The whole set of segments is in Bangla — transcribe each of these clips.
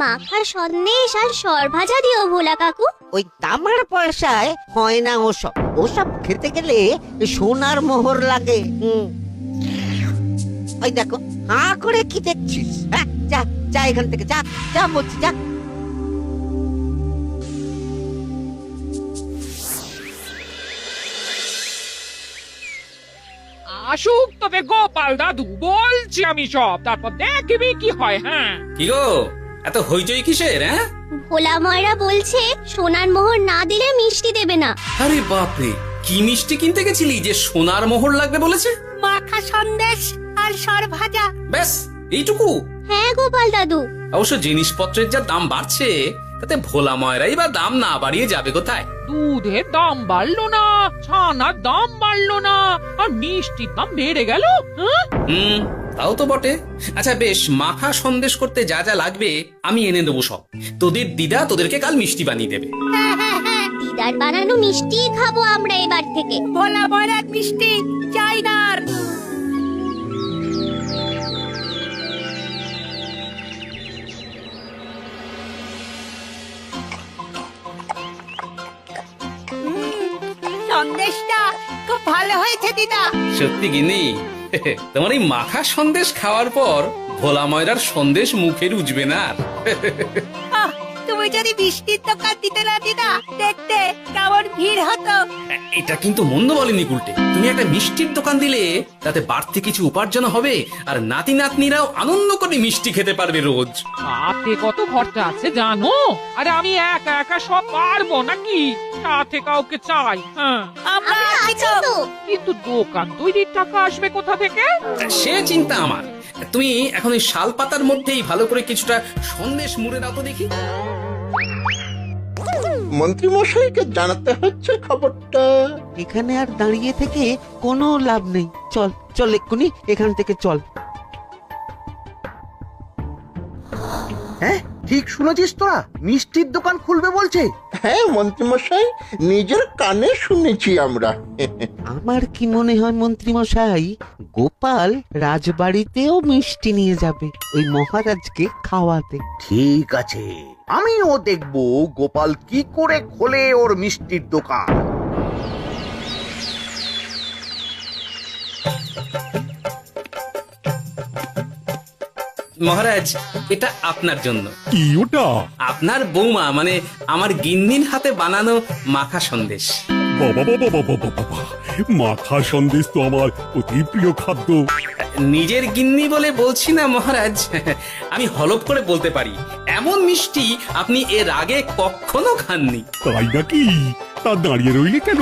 মাখা সন্দেশ আর সরভাজা দিও ভোলা কাকু। ওই তামার পয়সায় হয় না ওসব। ওসব খেতে গেলে সোনার মোহর লাগে। ওই দেখো, হাঁ করে কি দেখছিস? হ্যাঁ, যা যা এখান থেকে, যা যা বলছি, যা। আসুক তবে গোপাল দাদু, বলছি আমি সব, তারপর দেখবি কি হয়। হ্যাঁ, কি গো, এত হইচই কিসের? হ্যাঁ, ভোলা ময়রা বলছে সোনার মোহর না দিলে মিষ্টি দেবে না। আরে বাপরে, কি মিষ্টি কিনতে গেছিলি যে সোনার মোহর লাগবে বলেছে? মাখা সন্দেশ আর সরভাজা। ব্যাস এইটুকু? হ্যাঁ গোপাল দাদু। অবশ্য জিনিসপত্রের যা দাম বাড়ছে, তাতে ভোলা ময়রাই বা দাম না বাড়িয়ে যাবে কোথায়? দুধের দাম বাড়লো না, ছানার দাম বাড়লো না, আর মিষ্টির দাম বেড়ে গেল। হ্যাঁ, তাও তো বটে। আচ্ছা বেশ, মাখা সন্দেশ করতে যা যা লাগবে আমি এনে দেবো সব। তোদের দিদা তোদেরকে কাল মিষ্টি বানিয়ে দেবে। দিদার বানানো মিষ্টি খাবো আমরা এবার থেকে। ভোলা ময়রার মিষ্টি চাই না আর। সন্দেশটা খুব ভালো হয়েছে দিদা। সত্যি গিনি, তোমার এই মাখা সন্দেশ খাওয়ার পর ভোলা ময়রার সন্দেশ মুখে রুজবে না আর। আহ, তুমি যদি মিষ্টির দোকান দিতে না দিদা, দেখতে কেমন ভিড় হতো। এটা কিন্তু মন্দ বলেনি গুলটে। তুমি একটা মিষ্টির দোকান দিলে তাতে বাড়তি কিছু উপার্জন হবে, আর নাতি নাতনিরাও আনন্দ করে মিষ্টি খেতে পারবে রোজ। সাথে কত খরচা আছে জানো? আরে আমি একা একা সব পারবো নাকি? সাথে কাউকে চাই। হ্যাঁ, আমরা আছি আছি তো। কিন্তু দোকান তৈরির টাকা আসবে কোথা থেকে? সে চিন্তা আমার। তুমি এখন ওই শাল পাতার মধ্যেই ভালো করে কিছুটা সন্দেশ মুড়ে দাও তো দেখি। মন্ত্রী মশাইকে জানাতে হচ্ছে খবরটা। এখানে আর দাঁড়িয়ে থেকে কোনো লাভ নেই। চল চল, এক্ষুনি এখান থেকে চল। হ্যাঁ, ঠিক শুনেছিস তোরা, মিষ্টির দোকান খুলবে বলছে। হ্যাঁ মন্ত্রী মশাই, নিজের কানে শুনেছি আমরা। আমার কি মনে হয় মন্ত্রী মশাই, গোপাল রাজবাড়িতেও মিষ্টি নিয়ে যাবে ওই মহারাজকে খাওয়াতে। ঠিক আছে, আমিও দেখবো গোপাল কি করে খোলে ওর মিষ্টির দোকান। মহারাজ, এটা আপনার জন্য। কি ওটা? আপনার বৌমা মানে আমার গিন্নির হাতে বানানো মাখা সন্দেশ। বাবা বাবা বাবা বাবা, মাখা সন্দেশ তো আমার অতি প্রিয় খাদ্য। নিজের গিন্নি বলে বলছি না মহারাজ, আমি হলফ করে বলতে পারি এমন মিষ্টি আপনি এর আগে কখনো খাননি। তাই নাকি? তা দাঁড়িয়ে রইলে কেন?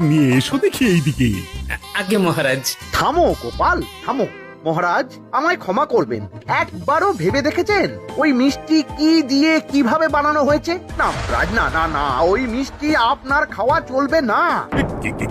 নিয়ে এসো দেখি এইদিকে। আগে মহারাজ। থামো গোপাল, থামো। মহারাজ, আমায় ক্ষমা করবেন, একবারও ভেবে দেখেছেন ওই মিষ্টি কি দিয়ে কিভাবে বানানো হয়েছে? না মহারাজ, না না না, ওই মিষ্টি আপনার খাওয়া চলবে না।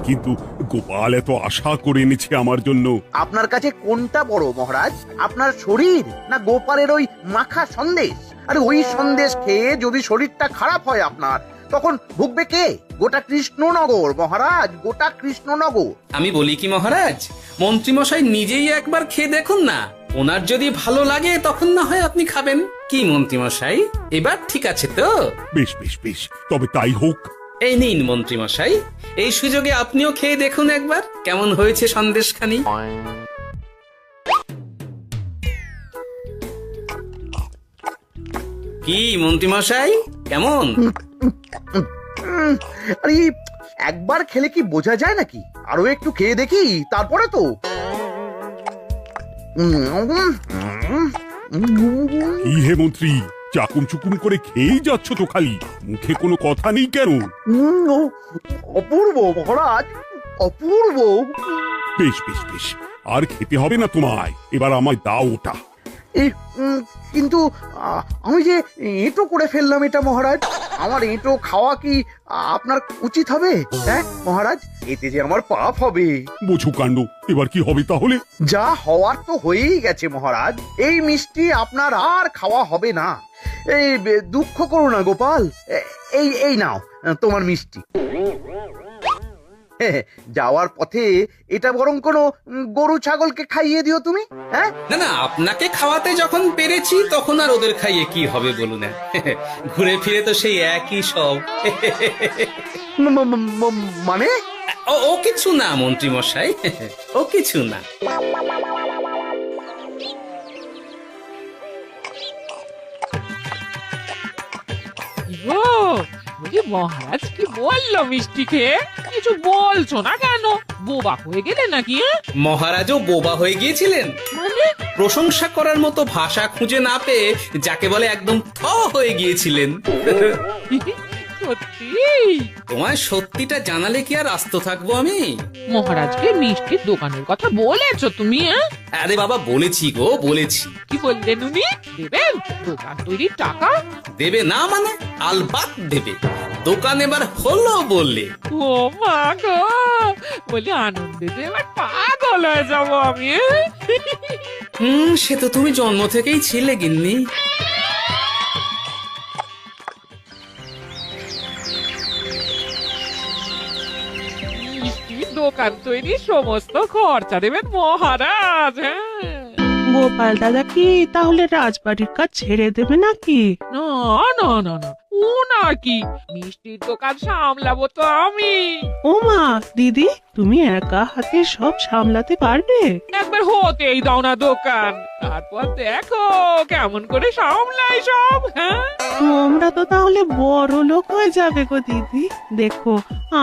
কিন্তু গোপাল এত আশা করে এনেছে আমার জন্য। আপনার কাছে কোনটা বড় মহারাজ, আপনার শরীর না গোপালের ওই মাখা সন্দেশ? আরে ওই সন্দেশ খেয়ে যদি শরীরটা খারাপ হয় আপনার, তখন ভুগবে কে? গোটা কৃষ্ণনগর মহারাজ, গোটা কৃষ্ণনগর। আমি বলি কি মহারাজ, মন্ত্রীমশাই নিজেই একবার খেয়ে দেখুন না, ওনার যদি ভালো লাগে তখন না হয় আপনি খাবেন। কি মন্ত্রীমশাই, এবার ঠিক আছে তো? বেশ বেশ বেশ, তবে তাই হোক। এই নিন মন্ত্রীমশাই, এই সুযোগে আপনিও খেয়ে দেখুন একবার কেমন হয়েছে সন্দেশখানি। কি মন্ত্রীমশাই, কেমন? আরে একবার খেলে কি বোঝা যায় নাকি? আরো একটু খেয়ে দেখি তারপরে তো। কি হে মন্ত্রী, চাকুম চুকুম করে খেয়েই যাচ্ছ তো খালি, মুখে কোনো কথা নেই কেন? অপূর্ব মহারাজ, অপূর্ব। বেশ বেশ বেশ, আর খেতে হবে না তোমায়, এবার আমায় দাও ওটা। কিন্তু আমি যে এঁটো করে ফেললাম এটা মহারাজ, আমার এঁটো খাওয়া কি আপনার উচিত হবে? হ্যাঁ মহারাজ, এতে যে আমার পাপ হবে। বোঝো কাণ্ড, এবার কি হবে তাহলে? যা হওয়ার তো হয়েই গেছে মহারাজ, এই মিষ্টি আপনার আর খাওয়া হবে না। এই দুঃখ করো না গোপাল, এই এই নাও তোমার মিষ্টি। যাওয়ার পথে এটা বরং কোনো গরু ছাগলকে খাইয়ে দিও তুমি। হ্যাঁ, না না, আপনাকে খাওয়াতে যখন পেরেছি তখন আর ওদের খাইয়ে কি হবে বলুন না। ঘুরে ফিরে তো সেই একই সব। মানে ও কিছু না মন্ত্রী মশাই, ও কিছু না। ও বলি মহারাজ কি বললো মিষ্টি খেয়ে? কিছু বলছো না কেন? বোবা হয়ে গেলে নাকি? মহারাজও বোবা হয়ে গিয়েছিলেন? মানে প্রশংসা করার মতো ভাষা খুঁজে না পেয়ে যাকে বলে একদম থ হয়ে গিয়েছিলেন। সত্যি? তোমায় সত্যিটা জানালে কি আর আস্ত থাকবো আমি? মহারাজকে মিষ্টির দোকানের কথা বলেছো তুমি? আরে বাবা, বলেছি গো, বলেছি। কি বললেন উনি? দেবেন দোকান তৈরির টাকা? দেবে না মানে? আলবাত দেবে। দোকান এবার হলো বললে। ও মা গো, বলি আনন্দে যে এবার পাগল হয়ে যাবো আমি। সে তো তুমি জন্ম থেকেই ছিলে গিন্নি। মিষ্টির দোকান তৈরির সমস্ত খরচা দেবেন মহারাজ। হ্যাঁ, গোপাল দাদা কি তাহলে রাজবাড়ির কাজ ছেড়ে দেবে নাকি? না না না না, ও নাকি, মিষ্টির দোকান সামলাবো তো আমি। ওমা দিদি, তুমি একা হাতে সব সামলাতে পারবে? একবার হতেই দাও না দোকান, তারপর দেখো কেমন করে সামলাই সব। হ্যাঁ, তোমরা তো তাহলে বড় লোক হয়ে যাবে গো দিদি। দেখো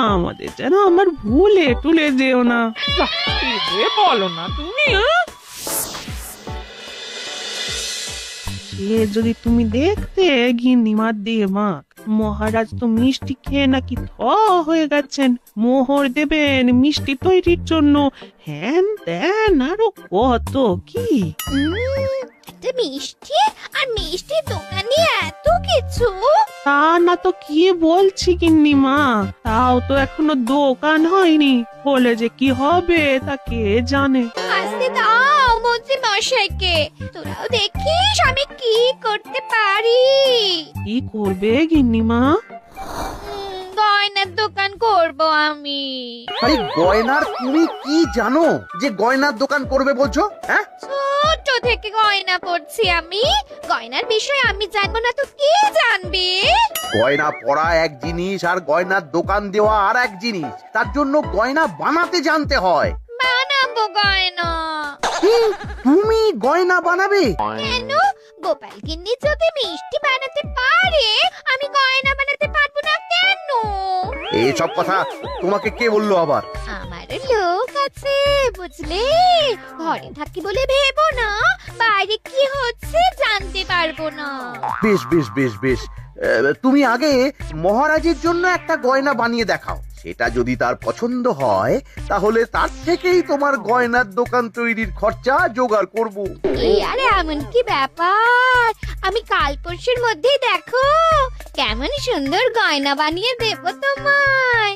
আমাদের যেন আমার ভুলে টুলে যেও না। বাহ, কি যে বলো না তুমি। সে যদি তুমি দেখতে গিন্নিমার দিয়ে মাক, মহারাজ তো মিষ্টি খেয়ে নাকি থ হয়ে গেছেন। মোহর দেবেন মিষ্টি তৈরির জন্য, হ্যান ত্যান আরো কত কি। একটা মিষ্টি আর মিষ্টির দোকানে এত কিছু। তা না তো কি বলছি গিন্নিমা, তাও তো এখনো দোকান হয়নি, হলে যে কি হবে তা কে জানে। আসতে দাও মন্ত্রী মশাইকে, তোরাও দেখিস আমি কি করতে পারি। কি করবে গিন্নিমা? গয়নার দোকান করব আমি। আরে গয়নার তুমি কি জানো যে গয়নার দোকান করবে বলছো? হ্যাঁ, ছোট থেকে গয়না পড়ছি আমি, গয়নার বিষয়ে আমি জানবো না তো কে জানবে? গয়না পরা এক জিনিস আর গয়নার দোকান দেওয়া আর এক জিনিস। তার জন্য গয়না বানাতে জানতে হয়। বানাবো গয়না। তুমি গয়না বানাবে? কেন? গোপাল গিন্নি যদি মিষ্টি বানাতে পারে, আমি গয়না বানাতে পারবো না কেন? এইসব কথা তোমাকে কে বললো আবার? আমার লোক আছে বুঝলে, ঘরে থাকি বলে ভেবো না, বাইরে কি হচ্ছে জানতে পারবো না। বেশ বেশ বেশ বেশ, তুমি আগে মহারাজের জন্য একটা গয়না বানিয়ে দেখাও। সেটা যদি তার পছন্দ হয় তাহলে তার থেকেই তোমার গয়নার দোকান তৈরির খরচা জোগাড় করব। এই আরে এমন কি ব্যাপার, আমি কাল পরশুর মধ্যেই দেখো কেমন সুন্দর গয়না বানিয়ে দেবো তোমায়।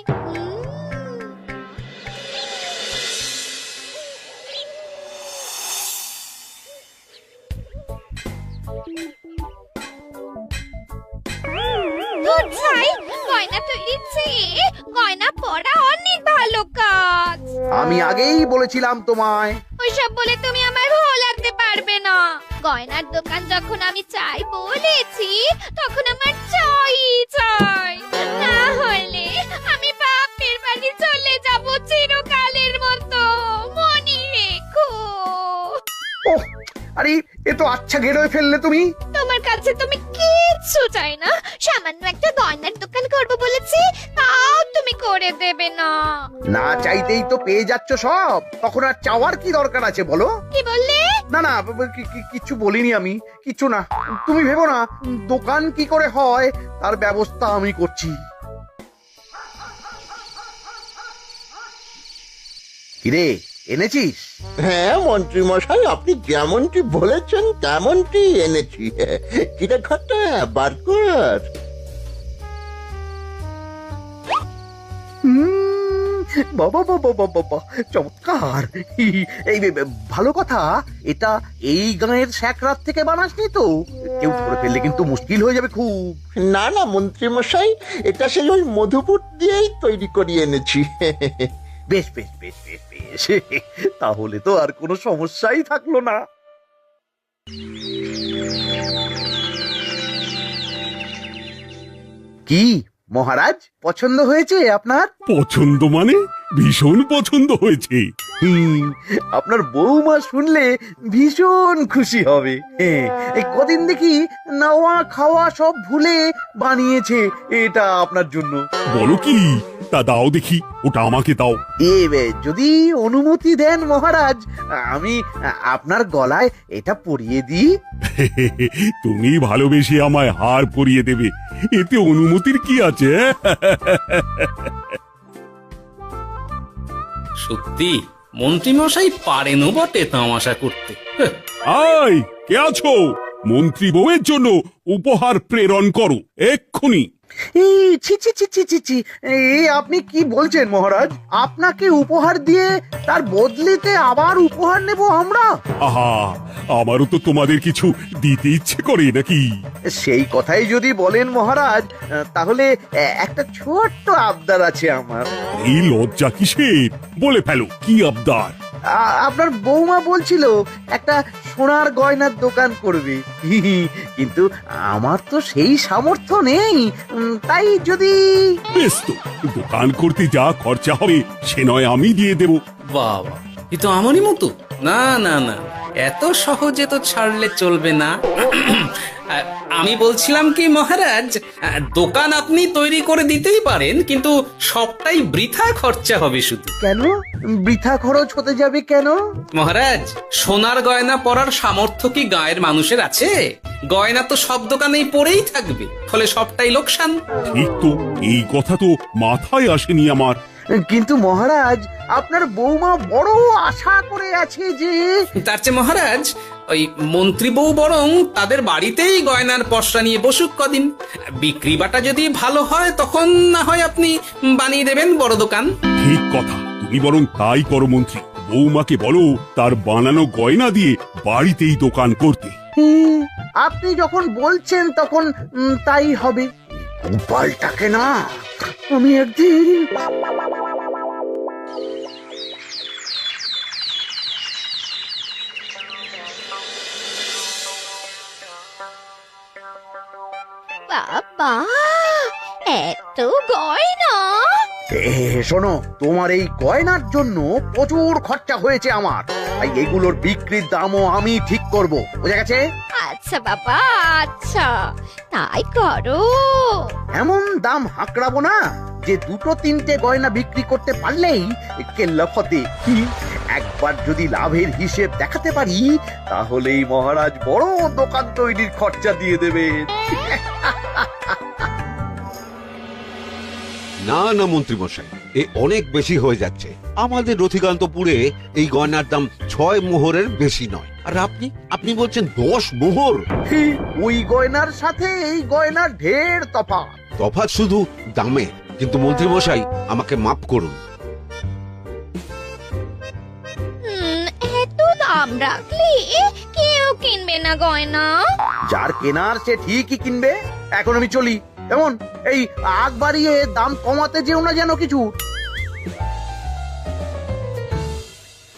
গয়না তৈরির চেয়ে গয়না পরা অনেক ভালো কাজ। আমি আগেই বলেছিলাম তোমায়। ওইসব বলে তুমি আমার ভোলাতে পারবে না। গয়নার দোকান যখন আমি চাই বলেছি, তখন আমার চাই চাই, না হলে আমি বাপের বাড়ি চলে যাব চিরকালের মতো, মনে রেখো। ওহ, আরে এ তো আচ্ছা গেরোয় ফেললে তুমি। তোমার কাছে তুমি কিচ্ছু চাই না, সামান্য একটা গয়নার দোকান করব বলেছি, তাও তুমি করে দেবে না। না চাইতেই তো পেয়ে যাচ্ছ সব, তখন আর চাওয়ার কি দরকার আছে বলো? কি বললে? না না, কিচ্ছু বলিনি আমি, কিচ্ছু না। তুমি ভেবো না, দোকান কি করে হয় তার ব্যবস্থা আমি করছি। কিরে, এনেছিস? হ্যাঁ মন্ত্রী মশাই, আপনি যেমনটি বলেছেন তেমনটি এনেছি। কিরে ঘটা, বার কর। বাবা বাবা বাবা বাবা, চমৎকার। এই ভালো কথা, এটা এই গাঁয়ের স্যাকরাত থেকে বানাসনি তো? কেউ ধরে ফেললে কিন্তু মুশকিল হয়ে যাবে খুব। না না মন্ত্রী মশাই, এটা সেই ওই মধুপুর দিয়েই তৈরি করিয়ে এনেছি। বেশ বেশ বেশ বেশ বেশ, তাহলে তো আর কোনো সমস্যাই থাকলো না। কি মহারাজ, পছন্দ হয়েছে আপনার? পছন্দ মানে ভীষণ পছন্দ হয়েছে। আপনার বৌমা শুনলে ভীষণ খুশি হবে। এই কদিন দেখি নাওয়া খাওয়া সব ভুলে বানিয়েছে এটা আপনার জন্য। বলো কি, তা দাও দেখি, ওটা আমাকে দাও। যদি অনুমতি দেন মহারাজ, আমি আপনার গলায় এটা পরিয়ে দিই। তুমি ভালোবেসে আমায় হার পরিয়ে দেবে, এতে অনুমতির কি আছে? সত্যি মন্ত্রীমশাই পারেনও বটে তামাশা করতে। আয়, কে আছো? মন্ত্রী বউয়ের জন্য উপহার প্রেরণ করো এক্ষুনি। ছি ছি ছি ছি ছি ছি, আপনি কি বলছেন মহারাজ? আপনাকে উপহার দিয়ে তার বদলেতে আবার উপহার নেব আমরা? আহা, আমারও তো তোমাদের কিছু দিতে ইচ্ছে করে নাকি? সেই কথাই যদি বলেন মহারাজ, তাহলে একটা ছোট্ট আবদার আছে আমার। এই লজ্জা কিসের? বলে ফেলো, কি আবদার? আপনার বৌমা বলছিল একটা সোনার গয়নার দোকান করবে, কিন্তু আমার তো সেই সামর্থ্য নেই। তাই যদি... বেশ তো, দোকান করতে যা খরচা হবে সে নয় আমি দিয়ে দেব। বাবা, এ তো আমারই মতো। না না না, এত সহজে তো ছাড়লে চলবে না। আমি বলছিলাম কি মহারাজ, দোকান আপনি তৈরি করে দিতেই পারেন, কিন্তু সবটাই বৃথা খরচা হবে শুধু। কেন বৃথা খরচ হতে যাবে কেন? মহারাজ, সোনার গয়না পরার সামর্থ্য কি গায়ের মানুষের আছে? গয়না তো সব দোকানেই পরেই থাকবে, ফলে সবটাই লোকসান। ঠিক তো, এই কথা তো মাথায় আসেনি আমার। কিন্তু মহারাজ, আপনার বৌমা বড় আশা করে আছে যে... তার চেয়ে মহারাজ, ওই মন্ত্রী বউ বরং তাদের বাড়িতেই গয়নার পসরা নিয়ে বসুক কদিন। বিক্রি বাটা যদি ভালো হয় তখন না হয় আপনি বানিয়ে দেবেন বড় দোকান। ঠিক কথা, তুমি বরং তাই করো মন্ত্রী। বৌমাকে বলো তার বানানো গয়না দিয়ে বাড়িতেই দোকান করতে। আপনি যখন বলছেন তখন তাই হবে। গোপালটাকে না আমি একদিন... বাবা, এত গয়না! শোনো, তোমার এই গয়নার জন্য প্রচুর খরচা হয়েছে আমার, তাই এগুলোর বিক্রির দামও আমি ঠিক করব, বুঝা গেছে? আচ্ছা বাবা, আচ্ছা, তাই করো। এমন দাম হাঁকড়াবো না যে দুটো তিনটে গয়না বিক্রি করতে পারলেই কেল্লা ফতে। একবার যদি লাভের হিসেব দেখাতে পারি, তাহলেই মহারাজ বড় দোকান তৈরির খরচা দিয়ে দেবে। না না মন্ত্রী মশাই, এ অনেক বেশি হয়ে যাচ্ছে। আমাদের রথিকান্তপুরে এই গয়নার দাম 6 মোহরের বেশি নয়, আর আপনি আপনি বলছেন 10 মোহর। ওই গয়নার সাথে এই গয়নার ঢের তফাৎ। তফাৎ শুধু দামে, কিন্তু মন্ত্রী মশাই আমাকে মাফ করুন। এত দাম রাখলে কেউ কিনবে না গয়না। যার কেনার সে ঠিকই কিনবে। এখন আমি চলি। এমন এই আগ বাড়িয়ে দাম কমাতে যেও না যেন কিছু।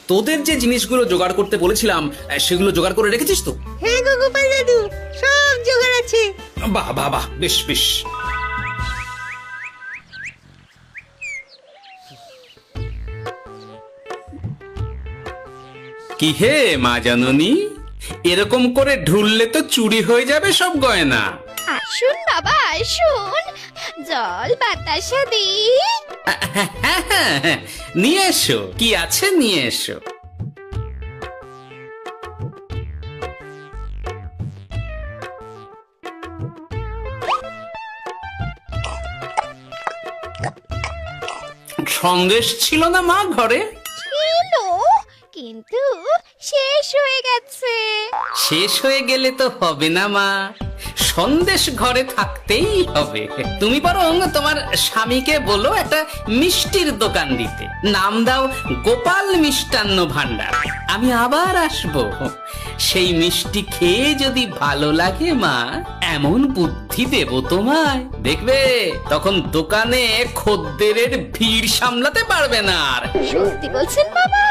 তোদের যে জিনিসগুলো জোগাড় করতে বলেছিলাম সেগুলো জোগাড় করে রেখেছিস তো? হ্যাঁ গো গোপাল দাদু, সব জোগাড় আছে। বাহ বাহ বাহ, বেশ বেশ। কি হে মা জাননী, এরকম করে ঢুললে তো চুরি হয়ে যাবে সব গয়না। আসুন বাবা, আসুন, জল বাতাসা দি। নিয়ে এসো, কি আছে নিয়ে এসো। সন্দেশ ছিল না মা ঘরে? ছিল, কিন্তু শেষ হয়ে গেছে। শেষ হয়ে গেলে তো হবে না মা, সন্দেশ ঘরে থাকতেই হবে। তুমি বরং তোমার স্বামীকে বলো একটা মিষ্টির দোকান দিতে, নাম দাও গোপাল মিষ্টান্ন ভান্ডার। আমি আবার আসবো, সেই মিষ্টি খেয়ে যদি ভালো লাগে মা, এমন বুদ্ধি দেব তোমায়, দেখবে তখন দোকানে খদ্দেরের ভিড় সামলাতে পারবে না আর। সত্যি বলছেন বাবা?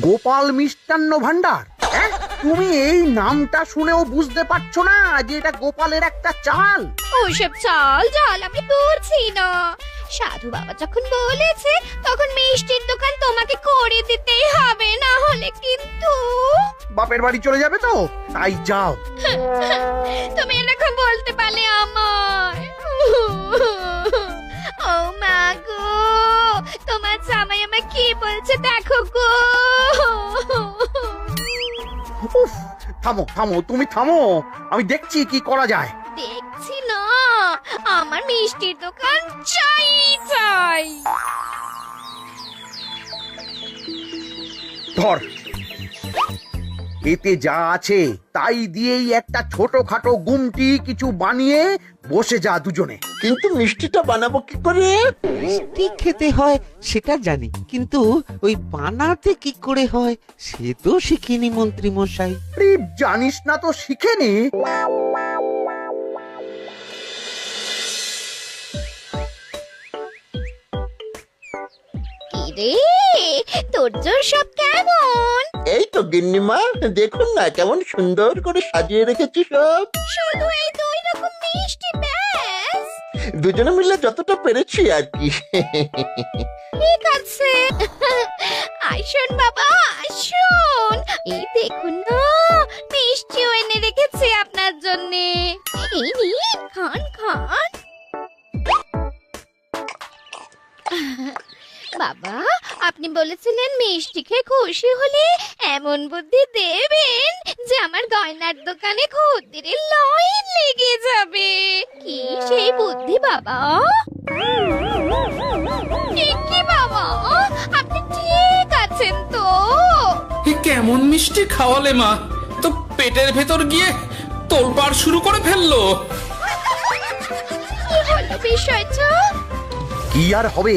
গোপাল মিষ্টান্ন ভান্ডার, হ্যাঁ? তুমি এই নামটা শুনেও বুঝতে পারছো না যে এটা গোপালের একটা চাল? ওসব চাল ডাল আমি বলছি না। সাধু বাবা যখন বলেছে তখন মিষ্টির দোকান তোমাকে করে দিতেই হবে, না হলে কিন্তু বাপের বাড়ি চলে যাবে তো, তাই যাও। তুমি এরকম বলতে পারলে আমার। ও মা গো, তোমার জামাই আমায় কি বলছে দেখো গো। উফ, থামো থামো, তুমি থামো, আমি দেখছি কি করা যায়। দেখছি না, আমার মিষ্টির দোকান চাই চাই। ধর, এতে যা আছে তাই দিয়েই একটা ছোটখাটো গুমটি কিছু বানিয়ে বসে যা দুজনে। কিন্তু মিষ্টিটা বানাবো কি করে? মিষ্টি খেতে হয় সেটা জানি, কিন্তু ওই বানাতে কি করে হয় সে তো শিখিনি মন্ত্রী মশাই। আরে, জানিস না তো শিখে নে। কি রে, তোর জোর সব কেমন? এই তো গিন্নিমা, দেখুন না কেমন সুন্দর করে সাজিয়ে রেখেছি সব। শুধু এই দুই রকম মিষ্টি ব্যাস? দুজনে মিলে যতটা পেরেছি আর কি। ঠিক আছে, আসুন বাবা আসুন, এই দেখুন না মিষ্টিও এনে রেখেছি আপনার জন্য। এই নিন, খান খান। বাবা, আপনি বলেছিলেন মিষ্টি খেয়ে খুশি হলে এমন বুদ্ধি দেবেন যে আমার গয়নার দোকানে খদ্দেরের লাইন লেগে যাবে। কি সেই বুদ্ধি বাবা? কি বাবা, আপনি ঠিক আছেন তো? এ কেমন মিষ্টি খাওয়ালে মা, তো পেটের ভেতর গিয়ে তোলপাড় শুরু করে ফেললো। কি হলো বিষয়টা? কি আর হবে,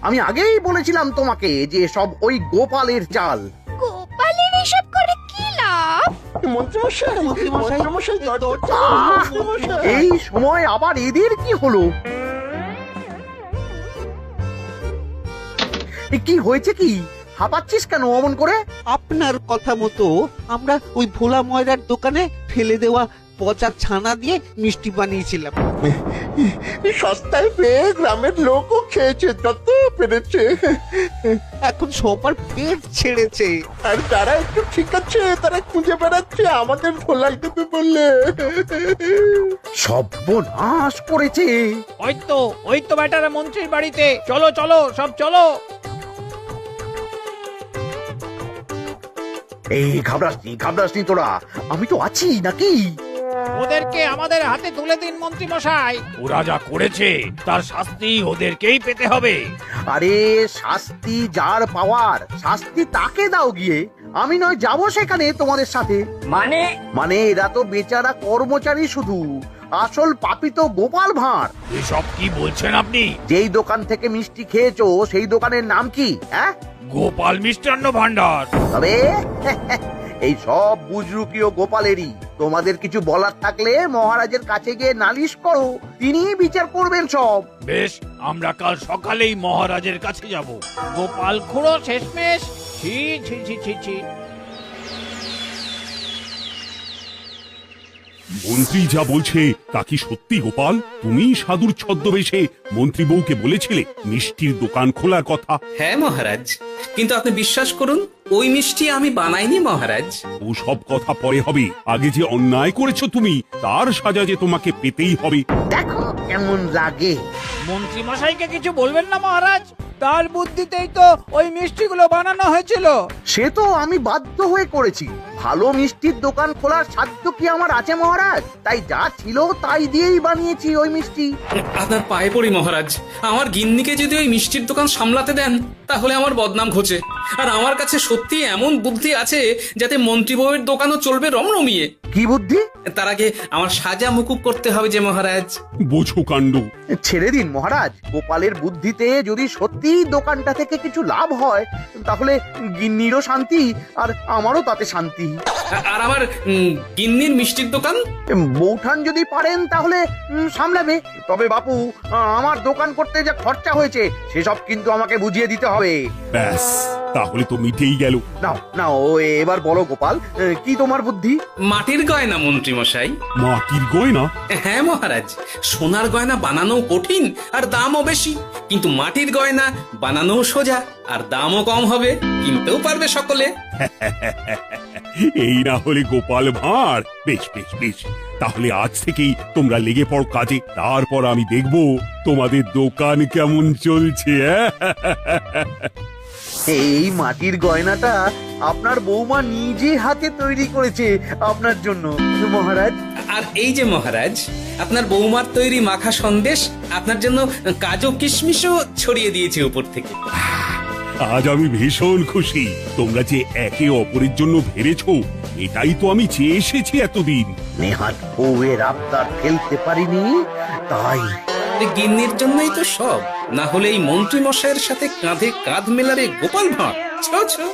আমি আগেই বলেছিলাম তোমাকে যে সব ওই গোপালের চাল। গোপালের এসব করে কি লাভ? মন্ত্রীমশাই, মন্ত্রীমশাই, দরজা আহ! মন্ত্রীমশাই। এই সময় আবার এদের কি হলো? এ কি হয়েছে কি? হাঁপাচ্ছিস কেন অমন করে? আপনার কথা মতো আমরা ওই ভোলা ময়রার দোকানে ফেলে দেওয়া পচা ছানা দিয়ে মিষ্টি বানিয়েছিলাম। সস্তায় পেয়ে গ্রামের লোকও খেয়েছে যত পেরেছে। এখন সবার পেট ছেড়েছে। আর যারা একটু ঠিক আছে তারা খুঁজে বেড়াচ্ছে আমাদের ভোলাই দেবে বললে। সর্বনাশ করেছে। ওই তো বেটারা মন্ত্রীর বাড়িতে, চলো চলো সব চলো। এই ঘাবড়াসনি তোরা, আমি তো আছি নাকি? ওদেরকে আমাদের হাতে তুলে দিন মন্ত্রী মশাই। ওরা যা করেছে তার শাস্তি ওদেরকেই পেতে হবে। আরে শাস্তি যার পাওয়ার শাস্তি তাকে দাও গিয়ে, আমি নয় যাবো সেখানে তোমাদের সাথে। মানে এরা তো বেচারা কর্মচারী শুধু, আসল পাপী তো গোপাল ভাঁড়। এসব কি বলছেন আপনি? যেই দোকান থেকে মিষ্টি খেয়েছো সেই দোকানের নাম কি? হ্যাঁ, গোপাল মিষ্টান্ন ভান্ডার। তবে এই সব বুজরুকিও গোপালেরই। তোমাদের কিছু বলার থাকলে মহারাজের কাছে গিয়ে নালিশ করো, তিনি বিচার করবেন সব। বেশ, আমরা কাল সকালেই মহারাজের কাছে যাব। গোপাল খুড়ো শেষমেশ। ছি ছি ছি ছি ছি। মন্ত্রী যা বলছে তা কি সত্যি গোপাল? তুমি সাধুর ছদ্মবেশে মন্ত্রী বউকে বলেছিলে মিষ্টির দোকান খোলার কথা? হ্যাঁ মহারাজ, কিন্তু আপনি বিশ্বাস করুন ওই মিষ্টি আমি বানাইনি মহারাজ। ও সব কথা পরে হবে, আগে যে অন্যায় করেছো তুমি তার সাজা যে তোমাকে পেতেই হবে। দেখো কেমন লাগে। মন্ত্রী মন্ত্রী মশাইকে কিছু বলবেন না মহারাজ? তার বুদ্ধিতেই তো ওই মিষ্টিগুলো বানানো হয়েছিল। সে তো আমি বাধ্য হয়ে করেছি। ভালো মিষ্টির দোকান খোলার সাধ্য কি আমার আছে মহারাজ? তাই যা ছিল তাই দিয়েই বানিয়েছি ওই মিষ্টি। আপনার পায়ে পড়ি মহারাজ, আমার গিন্নিকে যদি ওই মিষ্টির দোকান সামলাতে দেন তাহলে আমার বদনাম ঘোচে। আর আমার কাছে সত্যি এমন বুদ্ধি আছে যাতে মন্ত্রী বউয়ের দোকানও চলবে রমরমিয়ে। কি বুদ্ধি? তার আগে আমার সাজা মুকুব করতে হবে যে মহারাজ। বোঝো কাণ্ড। ছেড়ে দিন মহারাজ, গোপালের বুদ্ধিতে যদি সত্যি দোকানটা থেকে কিছু লাভ হয় তাহলে গিন্নিরও শান্তি আর আমারও তাতে শান্তি। আর আমার গিন্নির মিষ্টির দোকান বৌঠান যদি পারেন তাহলে সামলাবে। তবে বাপু, আমার দোকান করতে যা খরচা হয়েছে সেসব কিন্তু আমাকে বুঝিয়ে দিতে হবে। ব্যাস, তাহলে তো মিটেই গেল। নাও নাও, এবার বলো গোপাল, কি তোমার বুদ্ধি? মাটির গয়না মন্ত্রী মশাই। মাটির গয়না? হ্যাঁ মহারাজ, সোনার গয়না বানানো কঠিন আর দামও বেশি, কিন্তু মাটির গয়না বানানো সোজা আর দামও কম হবে, কিনতেও পারবে সকলে। এই না হলে গোপাল ভাঁড়। বেশ বেশ বেশ, তাহলে আজ থেকেই তোমরা লেগে পড়ো কাজে, তারপর আমি দেখব তোমাদের দোকান কেমন চলছে। এই মাটির গয়নাটা আপনার বৌমা নিজে হাতে তৈরি করেছে আপনার জন্য মহারাজ। আর এই যে মহারাজ, আপনার বৌমার তৈরি মাখা সন্দেশ আপনার জন্য কাজু কিশমিশও ছড়িয়ে দিয়েছে উপর থেকে। আজ আমি ভীষণ খুশি। তোমরা যে একে অপরের জন্য ভেবেছো, এটাই তো আমি চেয়ে এসেছি এতদিন। নেহাত বউয়ের আবদার ফেলতে পারিনি, তাই গিন্নির জন্যই তো সব, না হলে এই মন্ত্রী মশাইয়ের সাথে কাঁধে কাঁধ মেলারে গোপাল ভাঁড়। ছো ছো।